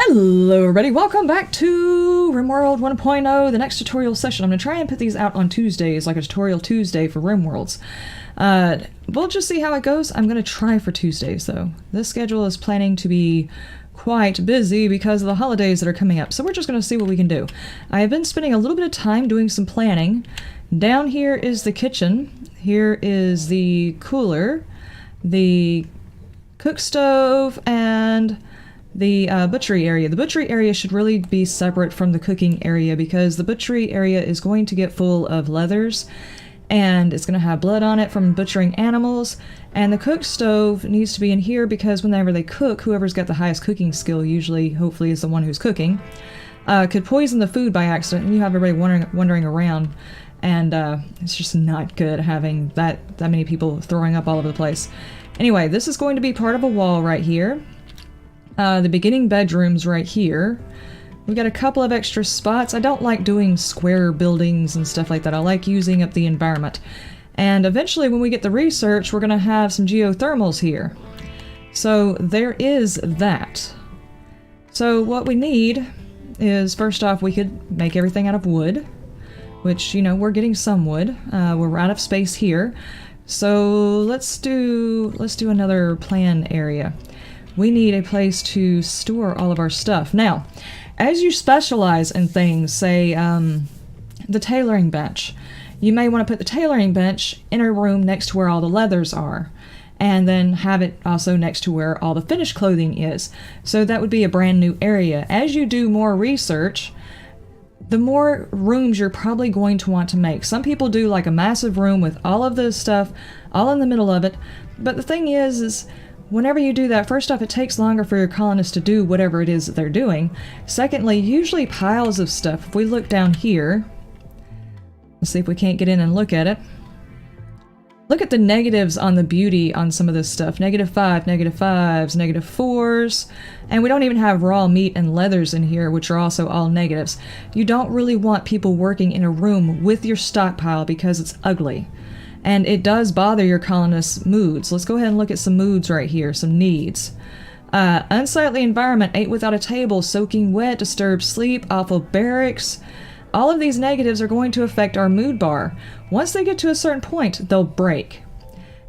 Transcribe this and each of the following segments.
Hello everybody, welcome back to RimWorld 1.0, the next tutorial session. I'm going to try and put these out on Tuesdays, like a tutorial Tuesday for RimWorlds. We'll just see how it goes. I'm going to try for Tuesdays though. This schedule is planning to be quite busy because of the holidays that are coming up, so we're just going to see what we can do. I have been spending a little bit of time doing some planning. Down here is the kitchen, here is the cooler, the cook stove, and the butchery area. The butchery area should really be separate from the cooking area because the butchery area is going to get full of leathers and it's going to have blood on it from butchering animals, and the cook stove needs to be in here because whenever they cook, whoever's got the highest cooking skill, usually hopefully is the one who's cooking, could poison the food by accident, and you have everybody wandering around, and it's just not good having that many people throwing up all over the place. Anyway, this is going to be part of a wall right here. The beginning bedroom's right here. We've got a couple of extra spots. I don't like doing square buildings and stuff like that. I like using up the environment. And eventually when we get the research, we're going to have some geothermals here. So there is that. So what we need is, first off, we could make everything out of wood, which, you know, we're getting some wood. We're out of space here. So let's do another plan area. We need a place to store all of our stuff. Now, as you specialize in things, say the tailoring bench, you may want to put the tailoring bench in a room next to where all the leathers are, and then have it also next to where all the finished clothing is. So that would be a brand new area. As you do more research, the more rooms you're probably going to want to make. Some people do like a massive room with all of this stuff all in the middle of it, but the thing is whenever you do that, first off, it takes longer for your colonists to do whatever it is that they're doing. Secondly, usually piles of stuff. If we look down here, let's see if we can't get in and look at it. Look at the negatives on the beauty on some of this stuff. -5, -5s, -4s, and we don't even have raw meat and leathers in here, which are also all negatives. You don't really want people working in a room with your stockpile because it's ugly. And it does bother your colonists' moods. Let's go ahead and look at some moods right here, some needs. Unsightly environment, ate without a table, soaking wet, disturbed sleep, awful barracks. All of these negatives are going to affect our mood bar. Once they get to a certain point, they'll break.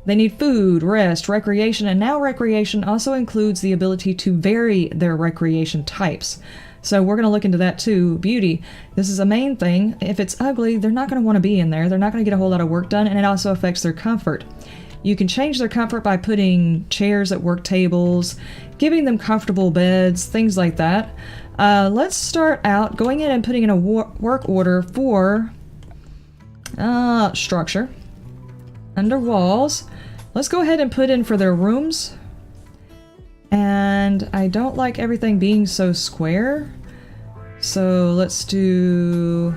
They need food, rest, recreation, and now recreation also includes the ability to vary their recreation types. So we're going to look into that too. Beauty. This is a main thing. If it's ugly, they're not going to want to be in there. They're not going to get a whole lot of work done, and it also affects their comfort. You can change their comfort by putting chairs at work tables, giving them comfortable beds, things like that. Let's start out going in and putting in a work order for structure. Under walls. Let's go ahead and put in for their rooms. And I don't like everything being so square. So let's do...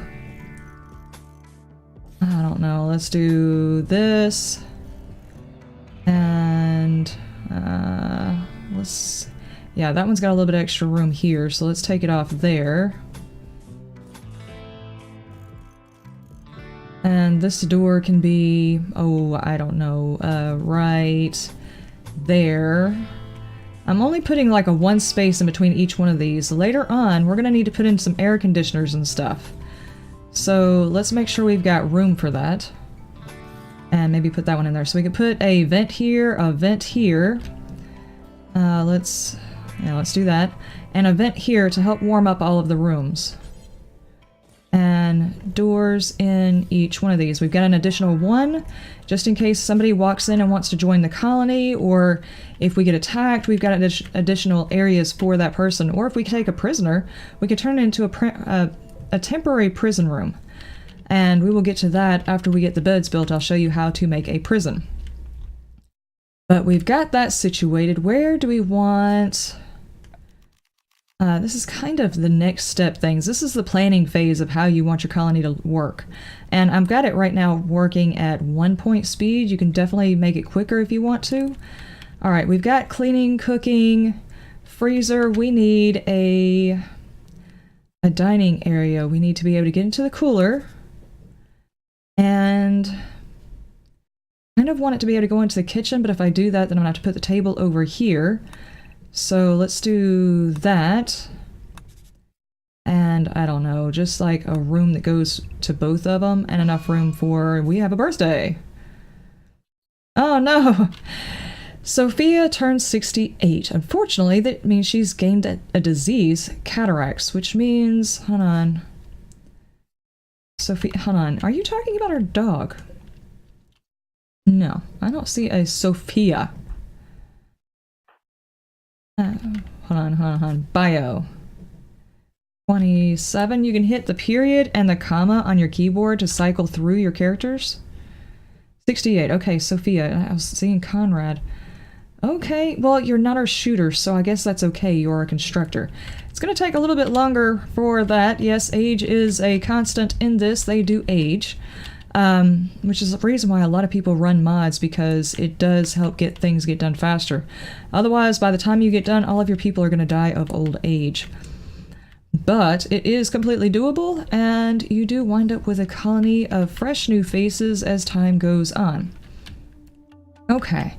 I don't know, let's do this. And let's... yeah, that one's got a little bit of extra room here, so let's take it off there. And this door can be, oh, I don't know, right there. I'm only putting like a one space in between each one of these. Later on, we're going to need to put in some air conditioners and stuff. So let's make sure we've got room for that. And maybe put that one in there. So we can put a vent here, a vent here. Let's do that. And a vent here to help warm up all of the rooms. And doors in each one of these. We've got an additional one, just in case somebody walks in and wants to join the colony, or if we get attacked, we've got additional areas for that person. Or if we take a prisoner, we could turn it into a temporary prison room. And we will get to that after we get the beds built. I'll show you how to make a prison. But we've got that situated. Where do we want... this is kind of the next step things. This is the planning phase of how you want your colony to work. And I've got it right now working at 1 speed. You can definitely make it quicker if you want to. Alright, we've got cleaning, cooking, freezer. We need a dining area. We need to be able to get into the cooler. And kind of want it to be able to go into the kitchen, but if I do that, then I'm going to have to put the table over here. So let's do that. And I don't know, just like a room that goes to both of them and enough room for we have a birthday. Oh no! Sophia turned 68. Unfortunately, that means she's gained a disease, cataracts, which means, hold on. Sophia, hold on. Are you talking about her dog? No, I don't see a Sophia. Hold on. Bio. 27. You can hit the period and the comma on your keyboard to cycle through your characters. 68. Okay, Sophia. I was seeing Conrad. Okay, well, you're not our shooter, so I guess that's okay. You're a constructor. It's going to take a little bit longer for that. Yes, age is a constant in this. They do age, which is the reason why a lot of people run mods, because it does help get things get done faster. Otherwise, by the time you get done, all of your people are going to die of old age. But it is completely doable, and you do wind up with a colony of fresh new faces as time goes on. Okay.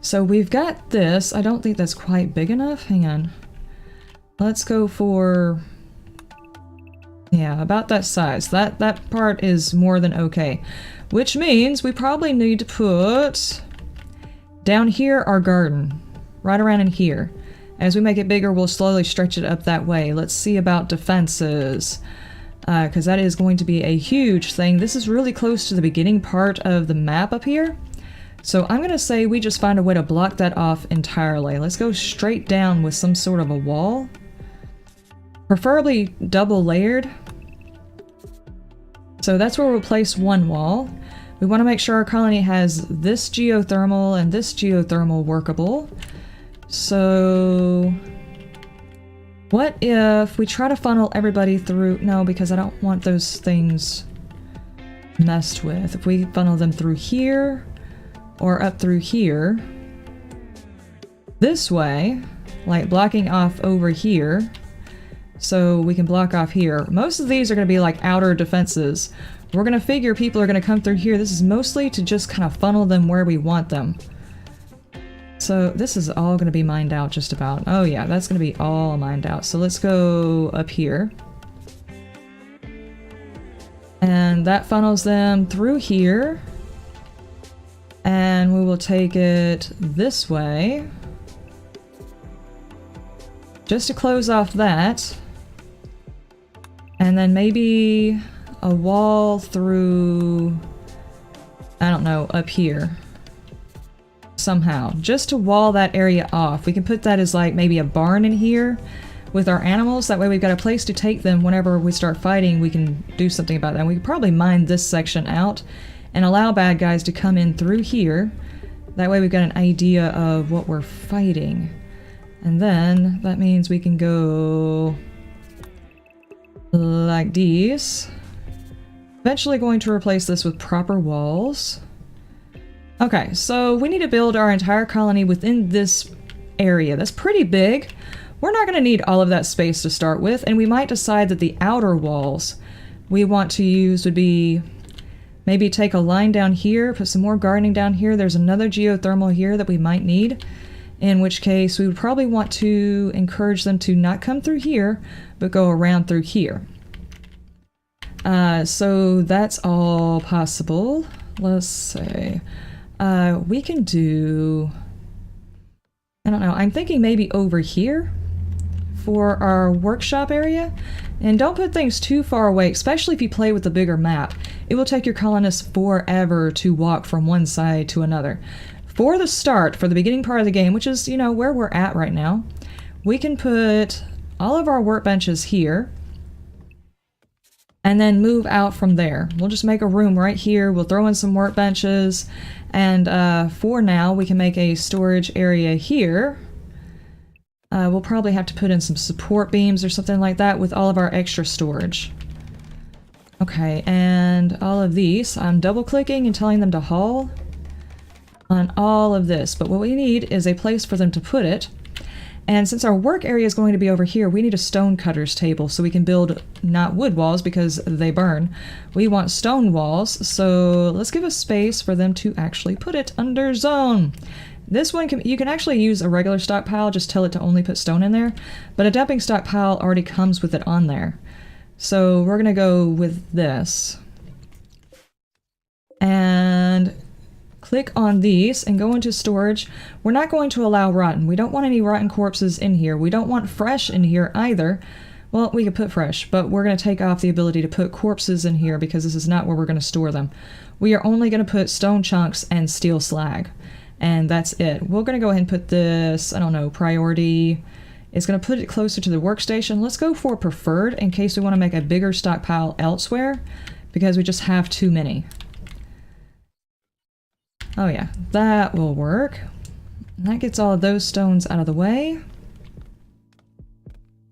So we've got this. I don't think that's quite big enough. Hang on. Let's go for... yeah, about that size. That part is more than okay. Which means we probably need to put... down here our garden. Right around in here. As we make it bigger, we'll slowly stretch it up that way. Let's see about defenses. Because that is going to be a huge thing. This is really close to the beginning part of the map up here. So I'm going to say we just find a way to block that off entirely. Let's go straight down with some sort of a wall. Preferably double layered. So that's where we'll place one wall. We want to make sure our colony has this geothermal and this geothermal workable. So what if we try to funnel everybody through... no, because I don't want those things messed with. If we funnel them through here... or up through here, this way, like blocking off over here, so we can block off here. Most of these are going to be like outer defenses. We're going to figure people are going to come through here. This is mostly to just kind of funnel them where we want them. So this is all going to be mined out just about. Oh yeah, that's going to be all mined out. So let's go up here. And that funnels them through here. And we will take it this way. Just to close off that. And then maybe a wall through, I don't know, up here. Somehow. Just to wall that area off. We can put that as like maybe a barn in here with our animals. That way we've got a place to take them whenever we start fighting. We can do something about that. And we could probably mine this section out and allow bad guys to come in through here. That way we've got an idea of what we're fighting. And then that means we can go like these. Eventually going to replace this with proper walls. Okay, so we need to build our entire colony within this area. That's pretty big. We're not going to need all of that space to start with, and we might decide that the outer walls we want to use would be maybe take a line down here, put some more gardening down here. There's another geothermal here that we might need, in which case we would probably want to encourage them to not come through here, but go around through here. So that's all possible. Let's say we can do, I don't know, I'm thinking maybe over here for our workshop area. And don't put things too far away, especially if you play with the bigger map. It will take your colonists forever to walk from one side to another. For the start, for the beginning part of the game, which is, you know, where we're at right now, we can put all of our workbenches here and then move out from there. We'll just make a room right here. We'll throw in some workbenches, and for now we can make a storage area here. We'll probably have to put in some support beams or something like that with all of our extra storage. Okay, and all of these, I'm double clicking and telling them to haul on all of this, but what we need is a place for them to put it. And since our work area is going to be over here, we need a stone cutter's table so we can build not wood walls because they burn. We want stone walls, so let's give a space for them to actually put it under zone. This one, you can actually use a regular stockpile, just tell it to only put stone in there, but a dumping stockpile already comes with it on there. So we're gonna go with this. And click on these and go into storage. We're not going to allow rotten. We don't want any rotten corpses in here. We don't want fresh in here either. Well, we could put fresh, but we're going to take off the ability to put corpses in here because this is not where we're going to store them. We are only going to put stone chunks and steel slag, and that's it. We're going to go ahead and put this, I don't know, priority. It's going to put it closer to the workstation. Let's go for preferred in case we want to make a bigger stockpile elsewhere because we just have too many. Oh yeah, that will work. That gets all of those stones out of the way.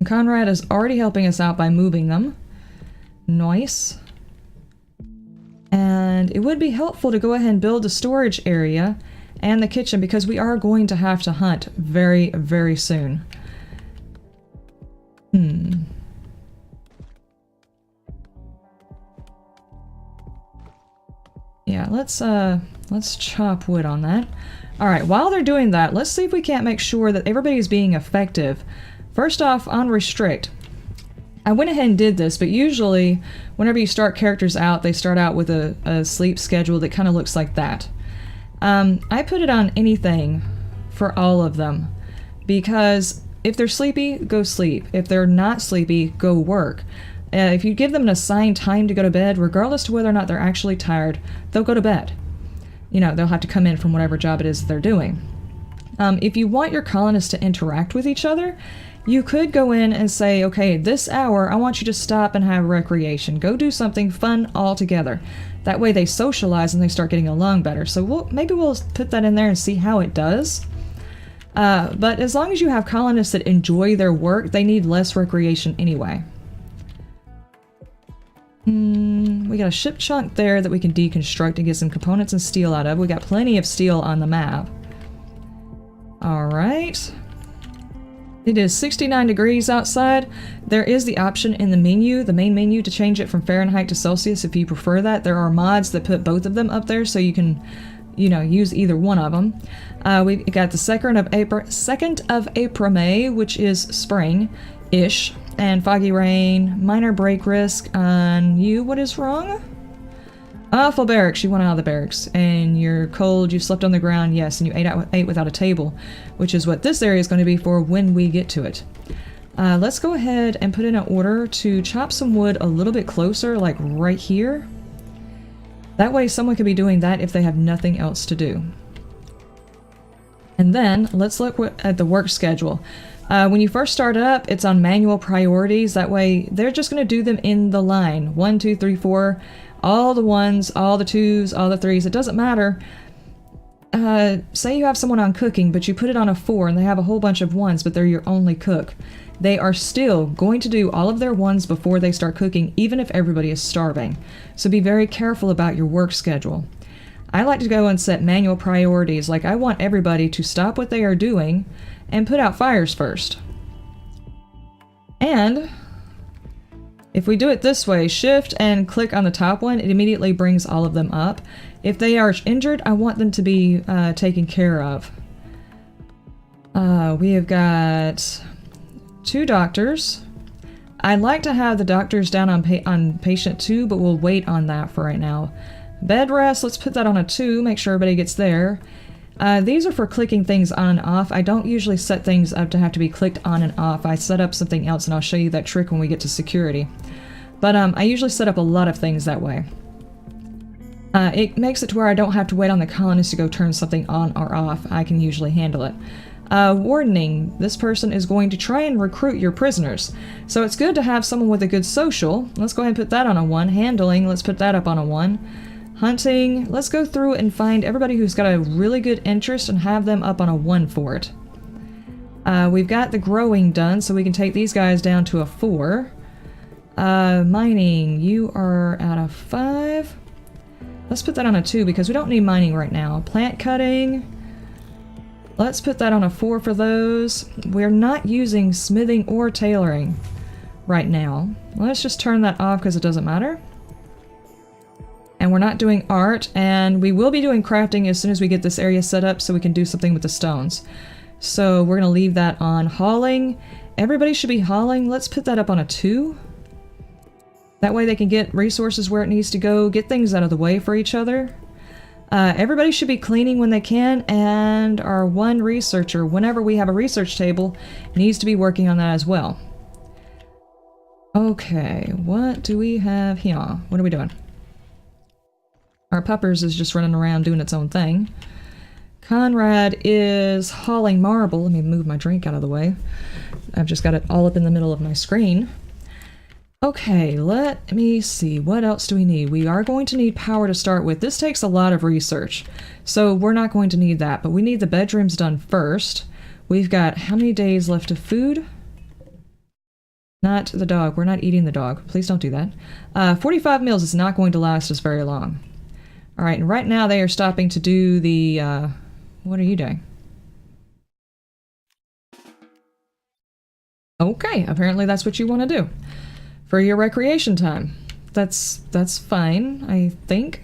Conrad is already helping us out by moving them. Nice. And it would be helpful to go ahead and build a storage area and the kitchen because we are going to have to hunt very, very soon. Yeah, let's chop wood on that. Alright, while they're doing that, let's see if we can't make sure that everybody's being effective. First off, on restrict. I went ahead and did this, but usually whenever you start characters out, they start out with a sleep schedule that kind of looks like that. I put it on anything for all of them because if they're sleepy, go sleep. If they're not sleepy, go work. If you give them an assigned time to go to bed, regardless to whether or not they're actually tired, they'll go to bed. You know, they'll have to come in from whatever job it is they're doing. If you want your colonists to interact with each other, you could go in and say, okay, this hour, I want you to stop and have recreation. Go do something fun all together. That way they socialize and they start getting along better. So maybe we'll put that in there and see how it does. But as long as you have colonists that enjoy their work, they need less recreation anyway. We got a ship chunk there that we can deconstruct and get some components and steel out of. We got plenty of steel on the map. Alright. It is 69 degrees outside. There is the option in the menu, the main menu, to change it from Fahrenheit to Celsius if you prefer that. There are mods that put both of them up there so you can, you know, use either one of them. We got the 2nd of April, May, which is spring-ish. And foggy rain, minor break risk on you. What is wrong? Full barracks. You went out of the barracks. And you're cold, you slept on the ground, yes, and you ate without a table, which is what this area is going to be for when we get to it. Let's go ahead and put in an order to chop some wood a little bit closer, like right here. That way someone could be doing that if they have nothing else to do. And then, let's look at the work schedule. When you first start up, it's on manual priorities. That way, they're just going to do them in the line. 1, 2, 3, 4. All the 1s, all the 2s, all the 3s. It doesn't matter. Say you have someone on cooking, but you put it on a 4 and they have a whole bunch of 1s, but they're your only cook. They are still going to do all of their 1s before they start cooking, even if everybody is starving. So be very careful about your work schedule. I like to go and set manual priorities. Like, I want everybody to stop what they are doing and put out fires first. And if we do it this way, shift and click on the top one, it immediately brings all of them up. If they are injured, I want them to be taken care of. We have got 2 doctors. I'd like to have the doctors down on patient 2, but we'll wait on that for right now. Bed rest, let's put that on a 2, make sure everybody gets there. These are for clicking things on and off. I don't usually set things up to have to be clicked on and off. I set up something else and I'll show you that trick when we get to security. But I usually set up a lot of things that way. It makes it to where I don't have to wait on the colonists to go turn something on or off. I can usually handle it. Warning, this person is going to try and recruit your prisoners. So it's good to have someone with a good social. Let's go ahead and put that on a 1. Handling, let's put that up on a 1. Hunting, let's go through and find everybody who's got a really good interest and have them up on a 1 for it. We've got the growing done, so we can take these guys down to a 4. Mining, you are at a 5. Let's put that on a 2 because we don't need mining right now. Plant cutting, let's put that on a 4 for those. We're not using smithing or tailoring right now. Let's just turn that off because it doesn't matter. and we're not doing art, and we will be doing crafting as soon as we get this area set up so we can do something with the stones. So we're going to leave that on. Hauling. Everybody should be hauling. Let's put that up on a 2. That way they can get resources where it needs to go, get things out of the way for each other. Everybody should be cleaning when they can, and our one researcher, whenever we have a research table, needs to be working on that as well. Okay, what do we have here? What are we doing? Our puppers is just running around doing its own thing. Conrad is hauling marble. Let me move my drink out of the way. I've just got it all up in the middle of my screen. Okay, let me see. What else do we need? We are going to need power to start with. This takes a lot of research, so we're not going to need that, but we need the bedrooms done first. We've got how many days left of food? Not the dog. We're not eating the dog. Please don't do that. 45 meals is not going to last us very long. Alright, and right now they are stopping to do the, what are you doing? Okay, apparently that's what you want to do. For your recreation time. That's fine, I think.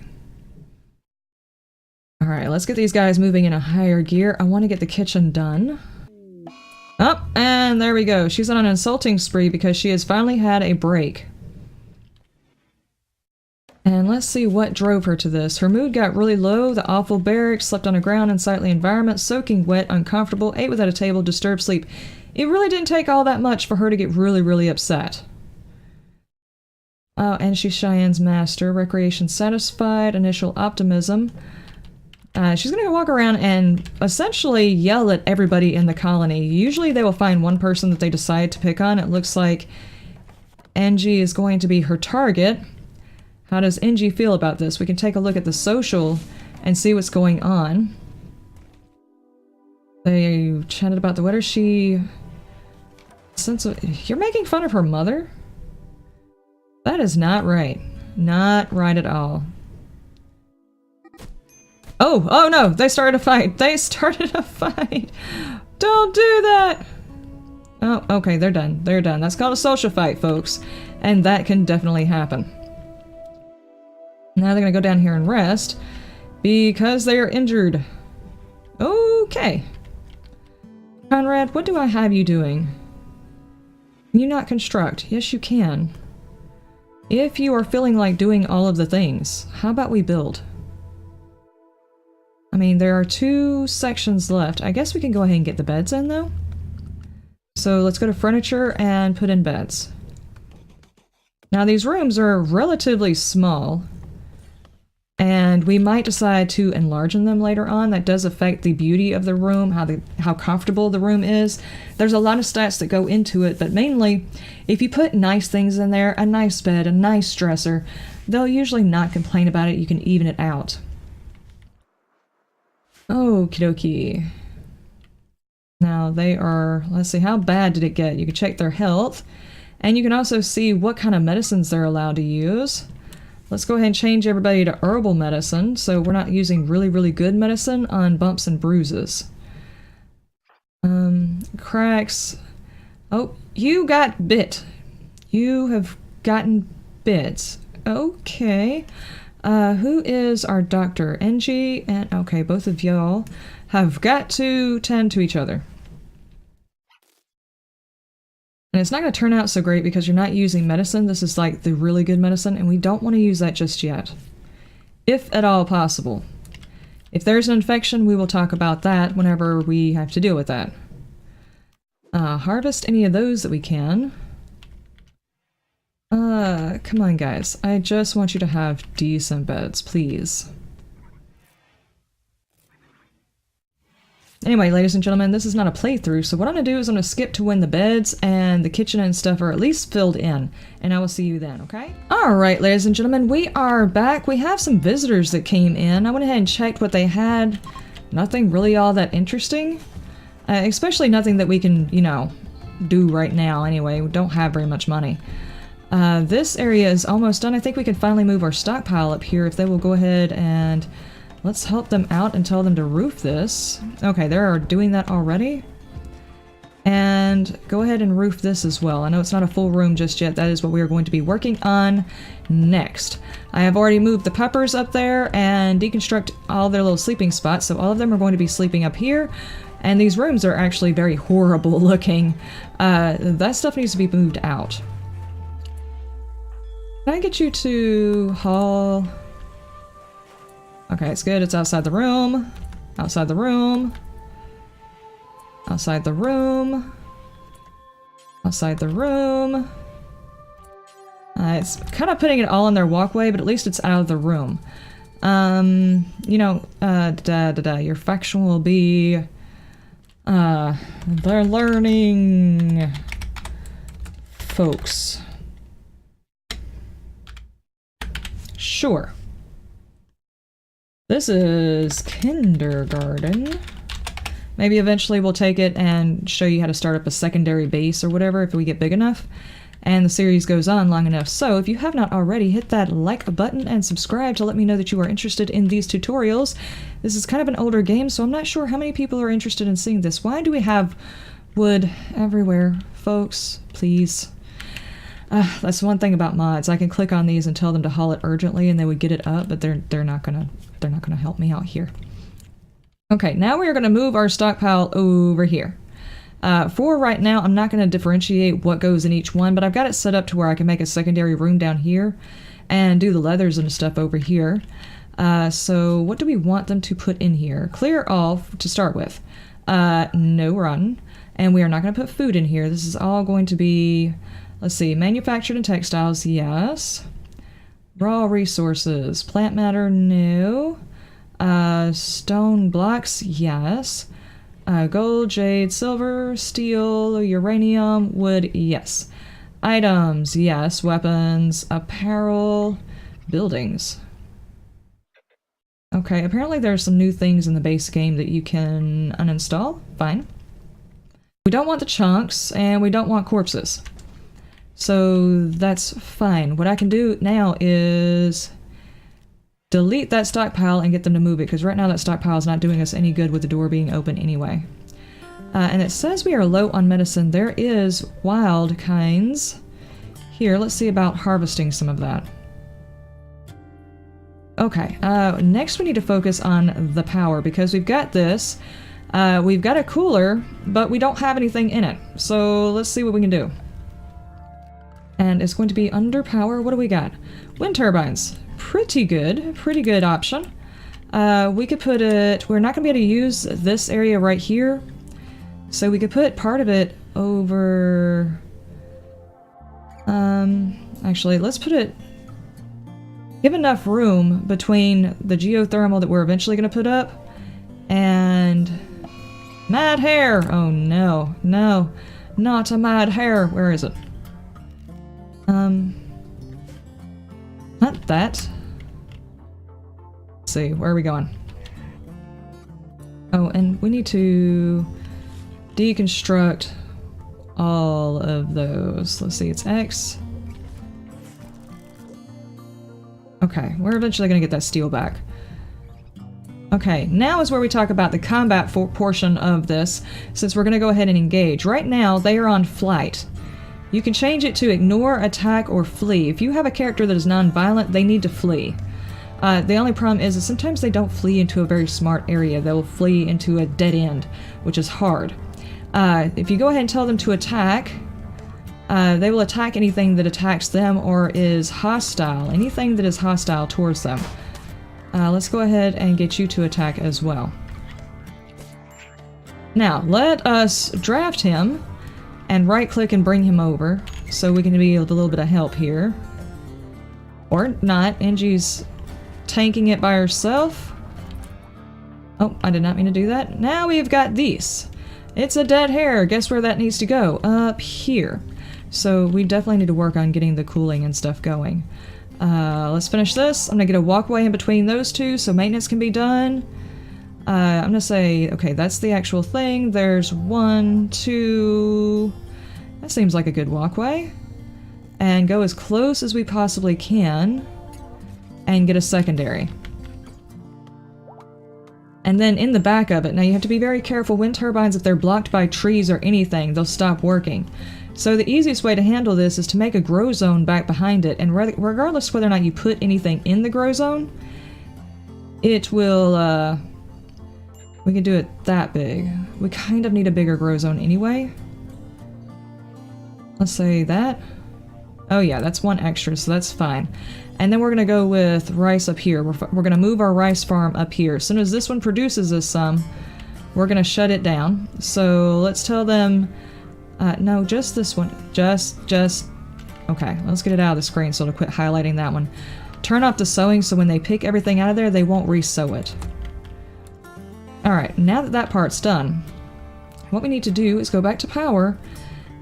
Alright, let's get these guys moving in a higher gear. I want to get the kitchen done. Oh, and there we go. She's on an insulting spree because she has finally had a break. And let's see what drove her to this. Her mood got really low, the awful barracks, slept on the ground, unsightly environment, soaking wet, uncomfortable, ate without a table, disturbed sleep. It really didn't take all that much for her to get really, really upset. Oh, and she's Cheyenne's master. Recreation satisfied, initial optimism. She's gonna go walk around and essentially yell at everybody in the colony. Usually they will find one person that they decide to pick on. It looks like Angie is going to be her target. How does Angie feel about this? We can take a look at the social and see what's going on. They chatted about the weather. You're making fun of her mother? That is not right. Not right at all. Oh no! They started a fight! They started a fight! Don't do that! Oh, okay, they're done. They're done. That's called a social fight, folks. And that can definitely happen. Now they're gonna go down here and rest because they are injured. Okay. Conrad, what do I have you doing? Can you not construct? Yes, you can. If you are feeling like doing all of the things, how about we build? I mean, there are 2 sections left. I guess we can go ahead and get the beds in, though. So let's go to furniture and put in beds. Now, these rooms are relatively small, and we might decide to enlarge them later on. That does affect the beauty of the room, how comfortable the room is. There's a lot of stats that go into it, but mainly, if you put nice things in there, a nice bed, a nice dresser, they'll usually not complain about it. You can even it out. Okie dokie. Now they are, let's see, how bad did it get? You can check their health, and you can also see what kind of medicines they're allowed to use. Let's go ahead and change everybody to herbal medicine, so we're not using really, really good medicine on bumps and bruises. Cracks. Oh, you got bit. You have gotten bit. Okay. Who is our doctor? NG and... okay, both of y'all have got to tend to each other. And it's not going to turn out so great because you're not using medicine. This is like the really good medicine, and we don't want to use that just yet. If at all possible. If there's an infection, we will talk about that whenever we have to deal with that. Harvest any of those that we can. Come on guys. I just want you to have decent beds, please. Anyway, ladies and gentlemen, this is not a playthrough, so what I'm going to do is I'm going to skip to when the beds and the kitchen and stuff are at least filled in, and I will see you then, okay? Alright, ladies and gentlemen, we are back. We have some visitors that came in. I went ahead and checked what they had. Nothing really all that interesting. Especially nothing that we can, you know, do right now anyway. We don't have very much money. This area is almost done. I think we can finally move our stockpile up here if they will go ahead and... let's help them out and tell them to roof this. Okay, they're doing that already. And go ahead and roof this as well. I know it's not a full room just yet. That is what we are going to be working on next. I have already moved the peppers up there and deconstruct all their little sleeping spots. So all of them are going to be sleeping up here. And these rooms are actually very horrible looking. That stuff needs to be moved out. Can I get you to haul? Okay, it's good. It's outside the room. Outside the room. Outside the room. Outside the room. It's kind of putting it all in their walkway, but at least it's out of the room. You know, your faction will be, they're learning folks. Sure. This is kindergarten. Maybe eventually we'll take it and show you how to start up a secondary base or whatever if we get big enough and the series goes on long enough. So if you have not already, hit that like button and subscribe to let me know that you are interested in these tutorials. This is kind of an older game, so I'm not sure how many people are interested in seeing this. Why do we have wood everywhere, folks? Please. That's one thing about mods. I can click on these and tell them to haul it urgently and they would get it up, but they're not gonna help me out here. Okay, now we are going to move our stockpile over here. For right now, I'm not going to differentiate what goes in each one, but I've got it set up to where I can make a secondary room down here and do the leathers and stuff over here. So what do we want them to put in here? Clear all to start with. No run. And we are not going to put food in here. This is all going to be, let's see, manufactured and textiles, yes. Raw resources. Plant matter, no. Stone blocks, yes. Gold, jade, silver, steel, uranium, wood, yes. Items, yes. Weapons, apparel, buildings. Okay, apparently there's some new things in the base game that you can uninstall. Fine. We don't want the chunks, and we don't want corpses. So that's fine. What I can do now is delete that stockpile and get them to move it, because right now that stockpile is not doing us any good with the door being open anyway. And it says we are low on medicine. There is wild kinds. Here, let's see about harvesting some of that. Okay, next we need to focus on the power, because we've got this. We've got a cooler, but we don't have anything in it. So let's see what we can do. And it's going to be under power. What do we got? Wind turbines. Pretty good option. We could put it, we're not going to be able to use this area right here, so we could put part of it over, actually let's put it, give enough room between the geothermal that we're eventually going to put up and mad hair. Oh no, no, not a mad hair. Where is it? Not that. Let's see, where are we going? Oh, and we need to deconstruct all of those. Let's see, it's X. Okay, we're eventually going to get that steel back. Okay, now is where we talk about the combat portion of this, since we're going to go ahead and engage. Right now, they are on flight. You can change it to ignore, attack, or flee. If you have a character that is non-violent, they need to flee. The only problem is that sometimes they don't flee into a very smart area. They'll flee into a dead end, which is hard. If you go ahead and tell them to attack, they will attack anything that attacks them or is hostile. Anything that is hostile towards them. Let's go ahead and get you to attack as well. Now, let us draft him and right-click and bring him over, so we can be a little bit of help here. Or not. Angie's tanking it by herself. Oh, I did not mean to do that. Now we've got these. It's a dead hair. Guess where that needs to go? Up here. So we definitely need to work on getting the cooling and stuff going. Let's finish this. I'm gonna get a walkway in between those two so maintenance can be done. I'm gonna say, okay, that's the actual thing. There's 1, 2... That seems like a good walkway. And go as close as we possibly can. And get a secondary. And then in the back of it, now you have to be very careful. Wind turbines, if they're blocked by trees or anything, they'll stop working. So the easiest way to handle this is to make a grow zone back behind it, and regardless of whether or not you put anything in the grow zone, it will, we can do it that big. We kind of need a bigger grow zone anyway. Let's say that. Oh yeah, that's one extra, so that's fine. And then we're gonna go with rice up here. We're gonna move our rice farm up here. As soon as this one produces us some, we're gonna shut it down. So let's tell them, no, just this one. Just, okay, let's get it out of the screen so it'll quit highlighting that one. Turn off the sewing so when they pick everything out of there, they won't re-sew it. Alright, now that that part's done, what we need to do is go back to power,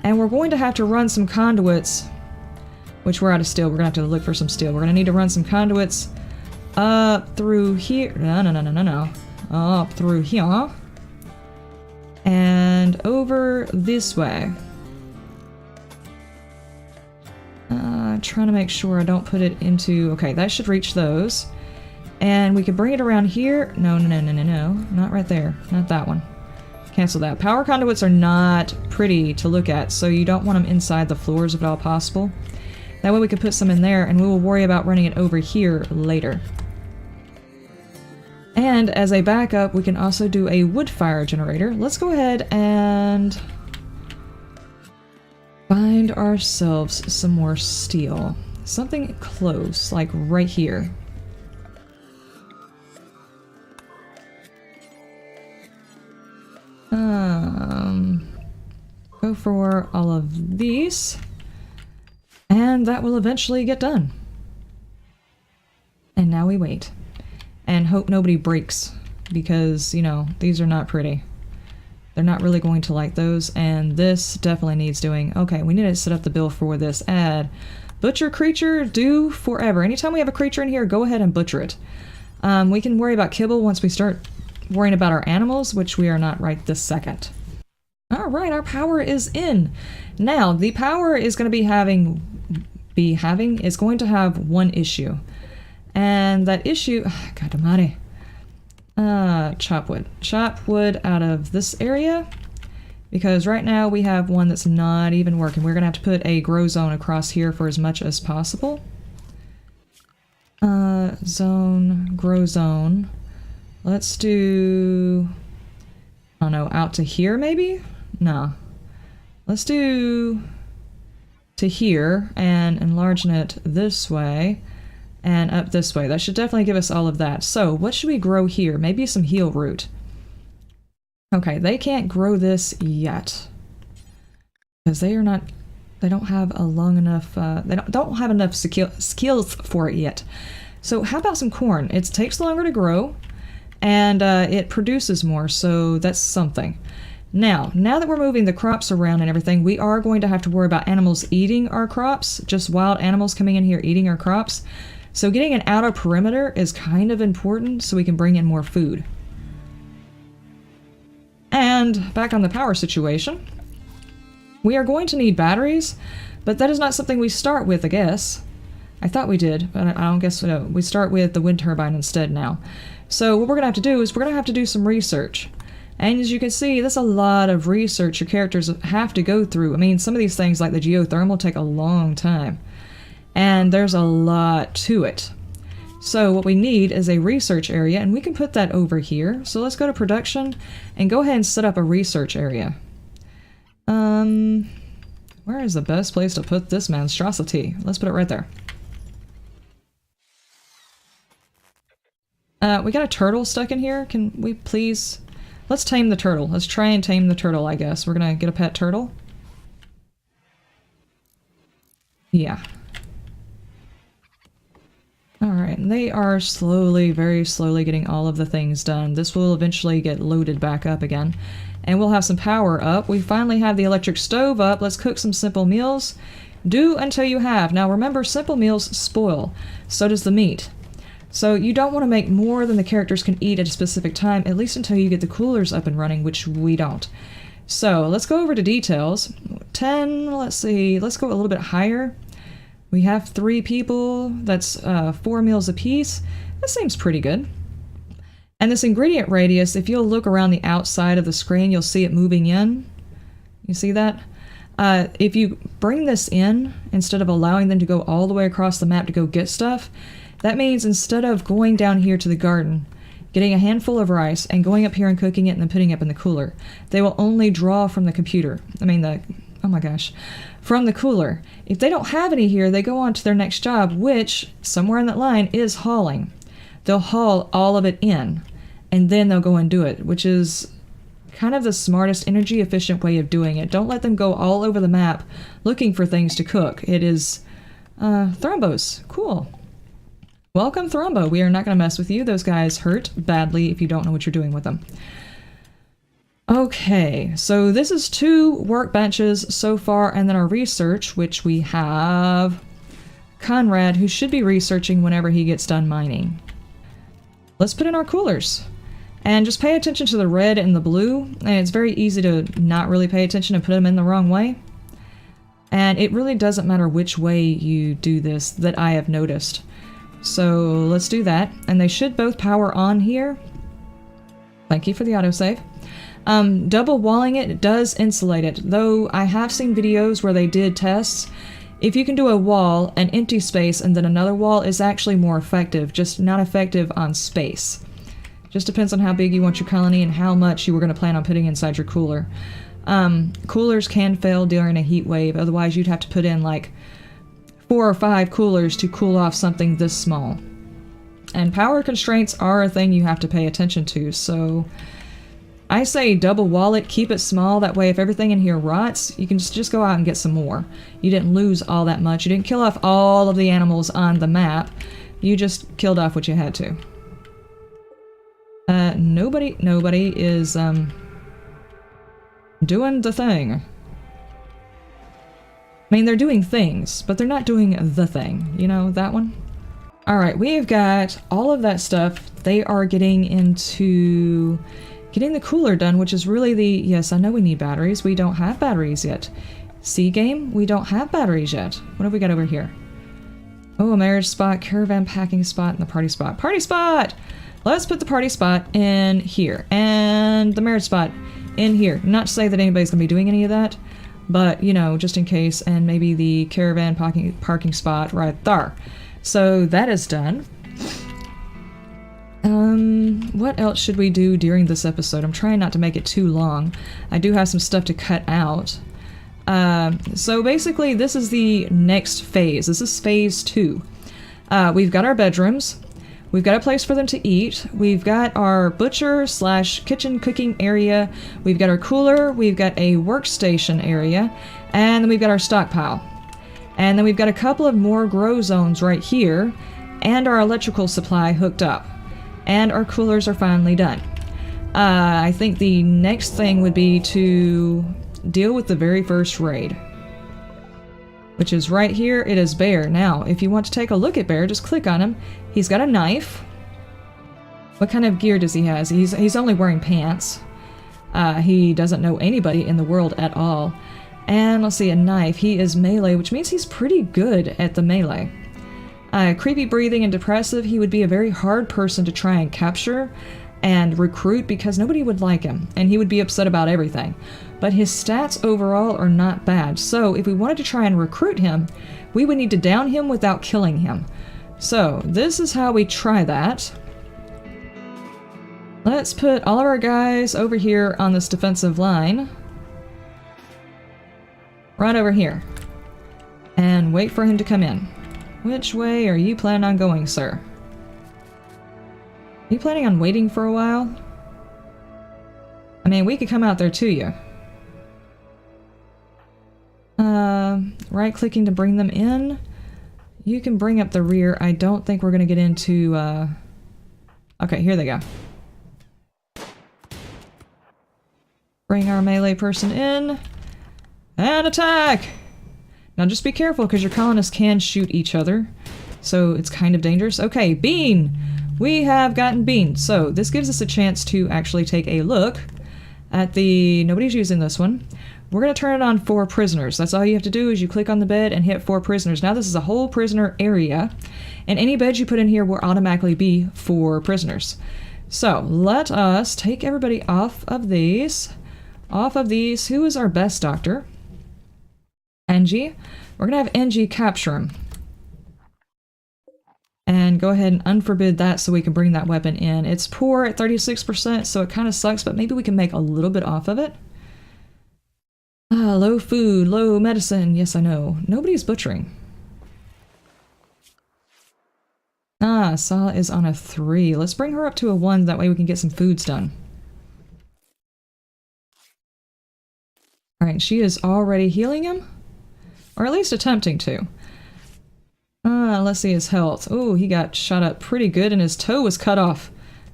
and we're going to have to run some conduits, which we're out of steel. We're going to have to look for some steel. We're going to need to run some conduits up through here. No. Up through here. And over this way. Trying to make sure I don't put it into... Okay, that should reach those. And we could bring it around here. No. Not right there. Not that one. Cancel that. Power conduits are not pretty to look at, so you don't want them inside the floors if at all possible. That way we can put some in there, and we will worry about running it over here later. And as a backup, we can also do a wood fire generator. Let's go ahead and find ourselves some more steel. Something close, like right here. Go for all of these. And that will eventually get done. And now we wait. And hope nobody breaks. Because, you know, these are not pretty. They're not really going to like those. And this definitely needs doing. Okay, we need to set up the bill for this. Add butcher creature, do forever. Anytime we have a creature in here, go ahead and butcher it. We can worry about kibble once we start worrying about our animals, which we are not right this second. Alright, our power is in. Now, the power is going to is going to have one issue. And that issue, God almighty. Chop wood. Chop wood out of this area. Because right now we have one that's not even working. We're going to have to put a grow zone across here for as much as possible. Zone, grow zone. Let's do, I don't know, out to here maybe? No. Let's do to here and enlarge it this way and up this way. That should definitely give us all of that. So what should we grow here? Maybe some heel root. Okay, they can't grow this yet because they don't have a long enough, they don't have enough skills for it yet. So how about some corn? It takes longer to grow and it produces more, so that's something. Now that we're moving the crops around and everything, we are going to have to worry about animals eating our crops, just wild animals coming in here eating our crops. So getting an outer perimeter is kind of important so we can bring in more food. And back on the power situation, we are going to need batteries, but that is not something we start with, I guess. I thought we did, but I don't guess so. We start with the wind turbine instead now. So what we're going to have to do is we're going to have to do some research. And as you can see, there's a lot of research your characters have to go through. I mean, some of these things like the geothermal take a long time. And there's a lot to it. So what we need is a research area, and we can put that over here. So let's go to production and go ahead and set up a research area. Where is the best place to put this monstrosity? Let's put it right there. We got a turtle stuck in here. Can we please... Let's tame the turtle. Let's try and tame the turtle, I guess. We're gonna get a pet turtle. Yeah. Alright, and they are slowly, very slowly getting all of the things done. This will eventually get loaded back up again. And we'll have some power up. We finally have the electric stove up. Let's cook some simple meals. Do until you have. Now remember, simple meals spoil. So does the meat. So you don't want to make more than the characters can eat at a specific time, at least until you get the coolers up and running, which we don't. So let's go over to details. 10, let's see, let's go a little bit higher. We have 3 people, that's 4 meals apiece. That seems pretty good. And this ingredient radius, if you'll look around the outside of the screen, you'll see it moving in. You see that? If you bring this in, instead of allowing them to go all the way across the map to go get stuff, that means instead of going down here to the garden, getting a handful of rice, and going up here and cooking it and then putting it up in the cooler, they will only draw from the computer. Oh my gosh. From the cooler. If they don't have any here, they go on to their next job, which, somewhere in that line, is hauling. They'll haul all of it in, and then they'll go and do it, which is kind of the smartest, energy-efficient way of doing it. Don't let them go all over the map looking for things to cook. It is, Thrombos. Cool. Welcome, Thrombo. We are not going to mess with you. Those guys hurt badly if you don't know what you're doing with them. Okay, so this is 2 workbenches so far, and then our research, which we have Conrad, who should be researching whenever he gets done mining. Let's put in our coolers. And just pay attention to the red and the blue, and it's very easy to not really pay attention and put them in the wrong way. And it really doesn't matter which way you do this that I have noticed. So let's do that. And they should both power on here. Thank you for the autosave. Double walling it does insulate it, though I have seen videos where they did tests. If you can do a wall, an empty space, and then another wall is actually more effective, just not effective on space. Just depends on how big you want your colony and how much you were going to plan on putting inside your cooler. Coolers can fail during a heat wave, otherwise you'd have to put in like 4 or 5 coolers to cool off something this small. And power constraints are a thing you have to pay attention to, so I say double wall it, keep it small, that way if everything in here rots, you can just go out and get some more. You didn't lose all that much, you didn't kill off all of the animals on the map, you just killed off what you had to. Nobody is, doing the thing. I mean, they're doing things, but they're not doing the thing. You know, that one? Alright, we've got all of that stuff. They are getting into getting the cooler done, which is really the... Yes, I know we need batteries. We don't have batteries yet. Sea game? We don't have batteries yet. What have we got over here? Oh, a marriage spot, caravan packing spot, and the party spot. Party spot! Let's put the party spot in here, and the marriage spot in here. Not to say that anybody's going to be doing any of that, but, you know, just in case, and maybe the caravan parking spot right there. So that is done. What else should we do during this episode? I'm trying not to make it too long. I do have some stuff to cut out. So basically, this is the next phase. This is phase 2. We've got our bedrooms. We've got a place for them to eat. We've got our butcher / kitchen cooking area. We've got our cooler. We've got a workstation area. And then we've got our stockpile. And then we've got a couple of more grow zones right here. And our electrical supply hooked up. And our coolers are finally done. I think the next thing would be to deal with the very first raid. Which is right here. It is Bear. Now, if you want to take a look at Bear, just click on him. He's got a knife. What kind of gear does he have? He's only wearing pants. He doesn't know anybody in the world at all. And let's see, a knife. He is melee, which means he's pretty good at the melee. Creepy breathing and depressive. He would be a very hard person to try and capture and recruit because nobody would like him. And he would be upset about everything. But his stats overall are not bad. So if we wanted to try and recruit him, we would need to down him without killing him. So this is how we try that. Let's put all of our guys over here on this defensive line. Right over here. And wait for him to come in. Which way are you planning on going, sir? Are you planning on waiting for a while? I mean, we could come out there to you. Right-clicking to bring them in. You can bring up the rear. I don't think we're going to get into... Okay, here they go. Bring our melee person in. And attack! Now just be careful, because your colonists can shoot each other. So it's kind of dangerous. Okay, Bean! We have gotten Bean. So this gives us a chance to actually take a look at the... Nobody's using this one. We're going to turn it on for prisoners. That's all you have to do is you click on the bed and hit for prisoners. Now this is a whole prisoner area. And any bed you put in here will automatically be for prisoners. So let us take everybody off of these. Off of these. Who is our best doctor? Engie. We're going to have Engie capture him. And go ahead and unforbid that so we can bring that weapon in. It's poor at 36%, so it kind of sucks, but maybe we can make a little bit off of it. Low food, low medicine. Yes, I know. Nobody's butchering. Saw is on a 3. Let's bring her up to a 1, that way we can get some foods done. Alright, she is already healing him? Or at least attempting to. Let's see his health. Oh, he got shot up pretty good and his toe was cut off.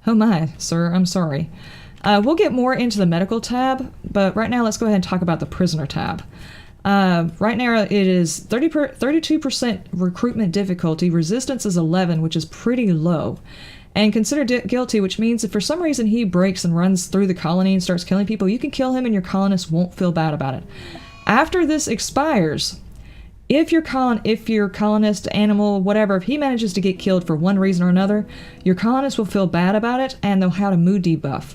Oh my, sir, I'm sorry. We'll get more into the medical tab, but right now let's go ahead and talk about the prisoner tab. Right now it is 32% recruitment difficulty, resistance is 11, which is pretty low. And considered guilty, which means if for some reason he breaks and runs through the colony and starts killing people, you can kill him and your colonists won't feel bad about it. After this expires, if your colonist, animal, whatever, if he manages to get killed for one reason or another, your colonists will feel bad about it and they'll have a mood debuff.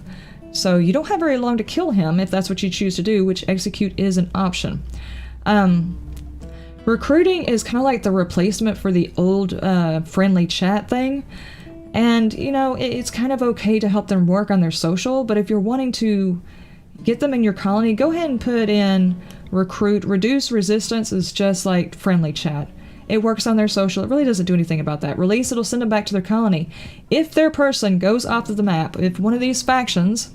So you don't have very long to kill him if that's what you choose to do, which execute is an option. Recruiting is kind of like the replacement for the old friendly chat thing. And, you know, it's kind of okay to help them work on their social, but if you're wanting to get them in your colony, go ahead and put in recruit. Reduce resistance is just like friendly chat. It works on their social. It really doesn't do anything about that. Release, it'll send them back to their colony. If their person goes off of the map, if one of these factions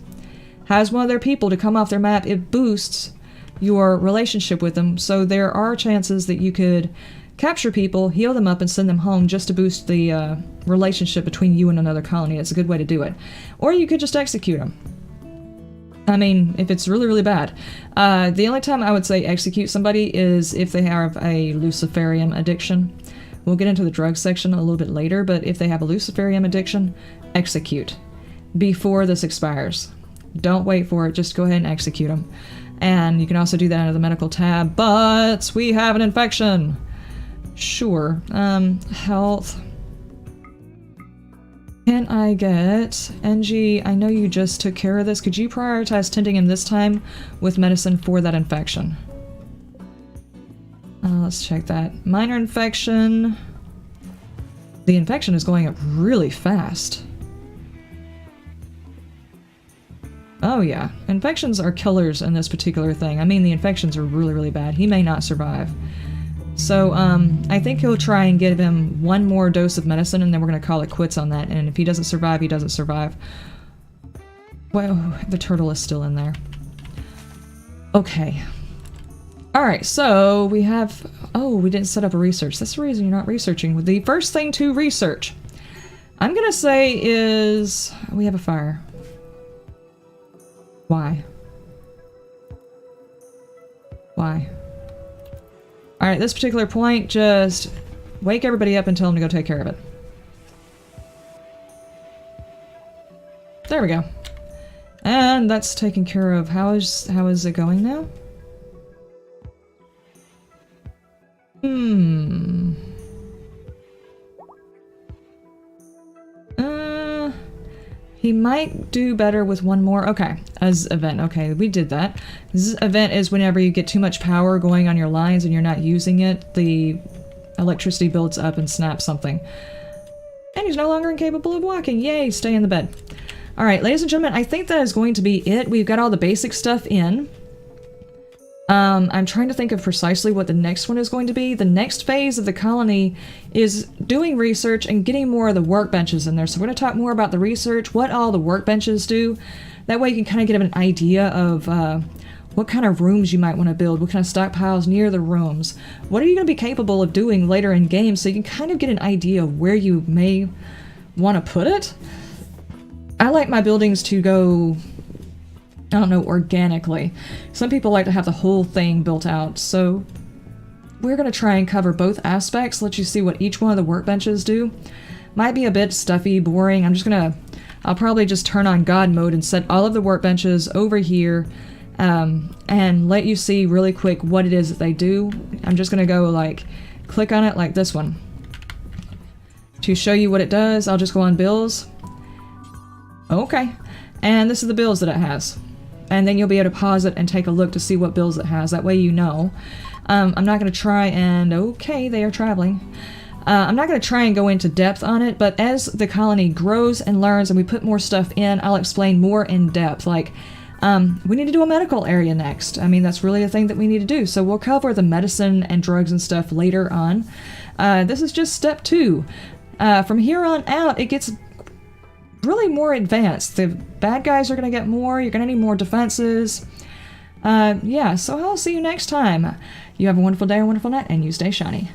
has one of their people to come off their map, it boosts your relationship with them. So there are chances that you could capture people, heal them up, and send them home just to boost the relationship between you and another colony. It's a good way to do it. Or you could just execute them. I mean, if it's really, really bad. The only time I would say execute somebody is if they have a Luciferium addiction. We'll get into the drug section a little bit later, but if they have a Luciferium addiction, execute before this expires. Don't wait for it, just go ahead and execute them. And you can also do that under the medical tab, but we have an infection. Sure. Health. Can I get Engie? I know you just took care of this. Could you prioritize tending him this time with medicine for that infection? Let's check that. Minor infection. The infection is going up really fast. Oh yeah, infections are killers in this particular thing. I mean, the infections are really, really bad. He may not survive. So, I think he'll try and give him one more dose of medicine, and then we're going to call it quits on that. And if he doesn't survive, he doesn't survive. Well, the turtle is still in there. Okay. Alright, so we have... Oh, we didn't set up a research. That's the reason you're not researching. The first thing to research, I'm going to say is... We have a fire. Why? Why? Alright, this particular point, just wake everybody up and tell them to go take care of it. There we go. And that's taken care of. How is it going now? He might do better with one more. Okay, as event. Okay, we did that. This event is whenever you get too much power going on your lines and you're not using it, the electricity builds up and snaps something. And he's no longer incapable of walking. Yay, stay in the bed. Alright, ladies and gentlemen, I think that is going to be it. We've got all the basic stuff in. I'm trying to think of precisely what the next one is going to be. The next phase of the colony is doing research and getting more of the workbenches in there. So we're going to talk more about the research, what all the workbenches do. That way you can kind of get an idea of what kind of rooms you might want to build, what kind of stockpiles near the rooms. What are you going to be capable of doing later in game so you can kind of get an idea of where you may want to put it. I like my buildings to go... I don't know, organically. Some people like to have the whole thing built out, so we're going to try and cover both aspects, let you see what each one of the workbenches do. Might be a bit stuffy, boring. I'll probably just turn on God mode and set all of the workbenches over here, and let you see really quick what it is that they do. I'm just going to go, like, click on it like this one. To show you what it does, I'll just go on bills. Okay. And this is the bills that it has. And then you'll be able to pause it and take a look to see what bills it has. That way you know. I'm not going to try and... Okay, they are traveling. I'm not going to try and go into depth on it, but as the colony grows and learns and we put more stuff in, I'll explain more in depth. Like, we need to do a medical area next. I mean, that's really a thing that we need to do. So we'll cover the medicine and drugs and stuff later on. This is just step 2. From here on out, it gets really more advanced. The bad guys are going to get more. You're going to need more defenses. Yeah, so I'll see you next time. You have a wonderful day, a wonderful night, and you stay shiny.